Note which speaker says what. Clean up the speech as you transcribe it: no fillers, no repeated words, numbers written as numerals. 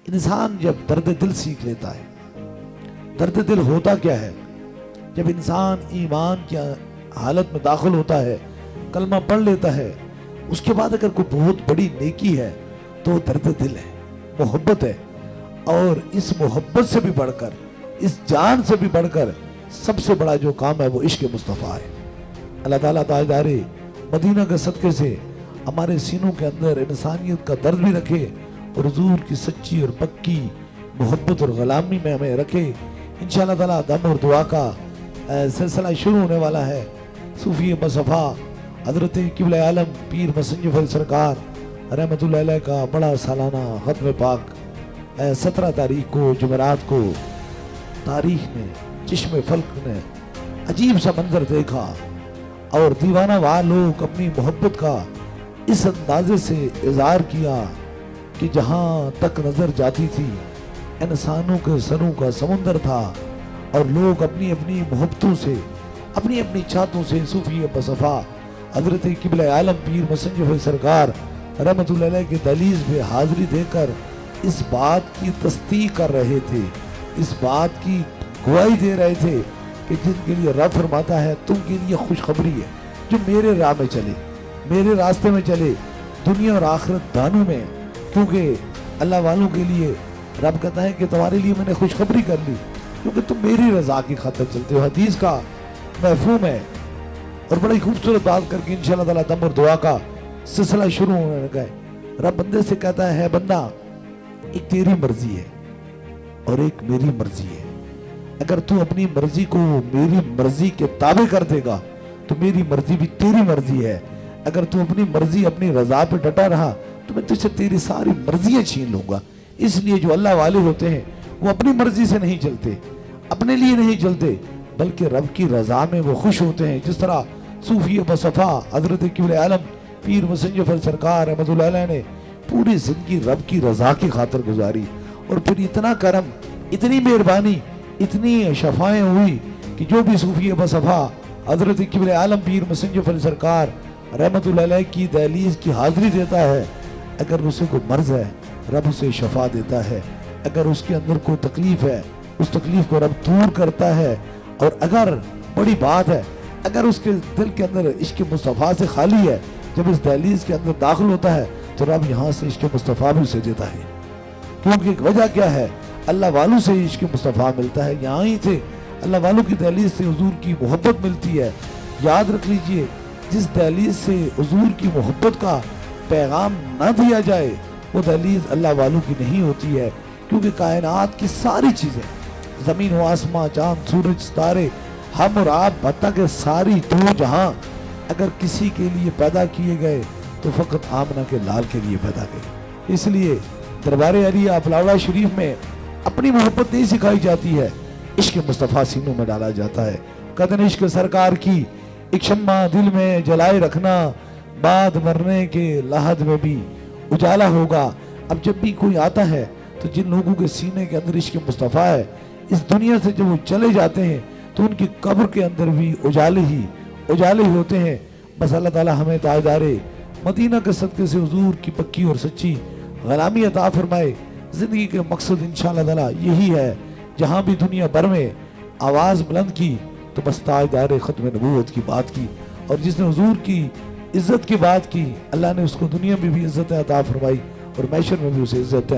Speaker 1: इंसान जब दर्द दिल सीख लेता है, दर्द दिल होता क्या है? जब इंसान ईमान की हालत में दाखिल होता है, कलमा पढ़ लेता है, उसके बाद अगर कोई बहुत बड़ी नेकी है तो दर्द दिल है, मोहब्बत है। और इस मोहब्बत से भी बढ़कर, इस जान से भी बढ़कर सबसे बड़ा जो काम है वो इश्क मुस्तफ़ा है। अल्लाह ताला ताजदारे मदीना के सदक़े से हमारे सीनों के अंदर इंसानियत का दर्द भी रखे और हुजूर की सच्ची और पक्की मोहब्बत और ग़ुलामी में हमें रखे। इंशाअल्लाह ताला दम और दुआ का सिलसिला शुरू होने वाला है। सूफी मुस्तफ़ा हज़रत क़िबला आलम पीर मसंजफ़ अली सरकार रहमतुल्लाह अलैह का बड़ा सालाना ख़त्म पाक 17 तारीख को जुमेरात को तारीख ने, चश्मे फल्क ने अजीब सा मंजर देखा और दीवाना वाह लोग अपनी मोहब्बत का इस अंदाजे से इज़हार किया कि जहाँ तक नज़र जाती थी इंसानों के सरों का समुंदर था और लोग अपनी अपनी मोहब्बतों से, अपनी अपनी चाहतों से सूफी मुस्तफ़ा हज़रत क़िबला आलम पीर मसंजफ़ सरकार रहमतुल्लाह अलैह के दहलीज पे हाज़िरी देकर इस बात की तस्दीक कर रहे थे, इस बात की गवाही दे रहे थे कि जिनके लिए रब फरमाता है तुमके लिए खुशखबरी है, जो मेरे राह में चले, मेरे रास्ते में चले, दुनिया और आखिरत दानों में। क्योंकि अल्लाह वालों के लिए रब कहता है कि तुम्हारे लिए मैंने खुशखबरी कर ली क्योंकि तुम मेरी रज़ा की खातिर चलते हो। हदीस का महफूम है और बड़ी खूबसूरत बात करके इंशाअल्लाह ताला दम और दुआ का सिलसिला शुरू होने लगा है। रब बंदे से कहता है बंदा, एक तेरी मर्जी है और एक मेरी मर्जी है। अगर तू अपनी मर्जी को मेरी मर्जी के ताबे कर देगा तो मेरी मर्जी भी तेरी मर्जी है। अगर तू अपनी मर्जी, अपनी रजा पे डटा रहा तो मैं तुझसे तेरी सारी मर्जियां छीन लूंगा। इसलिए जो अल्लाह वाले होते हैं वो अपनी मर्जी से नहीं चलते, अपने लिए नहीं चलते, बल्कि रब की रजा में वो खुश होते हैं। जिस तरह सूफी मुस्तफ़ा हज़रत क़िबला आलम पीर मसंजफ़ अली सरकार रहमतुल्लाह अलैह ने पूरी जिंदगी रब की रजा की खातिर गुजारी और फिर इतना करम, इतनी मेहरबानी, इतनी शफाएं हुई कि जो भी सूफी मुस्तफ़ा हज़रत क़िबला आलम पीर मसंजफ़ अली सरकार रहमतुल्लाह अलैह की दहलीज की हाज़िरी देता है, अगर उसे कोई मर्ज़ है रब उसे शफा देता है, अगर उसके अंदर कोई तकलीफ है उस तकलीफ को रब दूर करता है। और अगर बड़ी बात है, अगर उसके दिल के अंदर इश्क मुस्तफ़ा से खाली है, जब इस दहलीज के अंदर दाखिल होता है तो रब यहाँ से इश्क मुस्तफ़ा भी उसे देता है। क्योंकि वजह क्या है, अल्लाह वालों से इश्क मुस्तफ़ा मिलता है। यहाँ ही से अल्लाह वालों की दहलीज से हुजूर की मोहब्बत मिलती है। याद रख लीजिए, जिस दहलीज से हुजूर की मोहब्बत का पैगाम न दिया जाए वो दहलीज अल्लाह वालों की नहीं होती है। क्योंकि कायनात की सारी चीज़ें, ज़मीन व आसमां, चाँद, सूरज, सितारे, हम और आप, हत्ता के सारी दो जहां अगर किसी के लिए पैदा किए गए तो फ़कत आमना के लाल के लिए पैदा गए। इसलिए दरबार अलिया अपलावड़ा शरीफ में अपनी मोहब्बत नहीं सिखाई जाती है, इश्क मुस्तफ़ा सीनों में डाला जाता है। कदन इश्क सरकार की एक शम्मा दिल में जलाए रखना, बाद मरने के लहद में भी उजाला होगा। अब जब भी कोई आता है तो जिन लोगों के सीने के अंदर इश्क मुस्तफ़ा है, इस दुनिया से जब वो चले जाते हैं तो उनकी कब्र के अंदर भी उजाले ही उजाले होते हैं। बस अल्लाह ताला हमें ताजदारे मदीना के सदक़े से हुजूर की पक्की और सच्ची ग़ुलामी अता फरमाए। ज़िंदगी के मकसद इंशाअल्लाह ताला यही है, जहाँ भी दुनिया भर में आवाज़ बुलंद की तो बस ताजदारे ख़त्म नबूवत की बात की, और जिसने हुजूर की इज़्ज़त की बात की अल्लाह ने उसको दुनिया में भी इज़्ज़त अता फरमाई और मैशर में भी उसे इज़्ज़त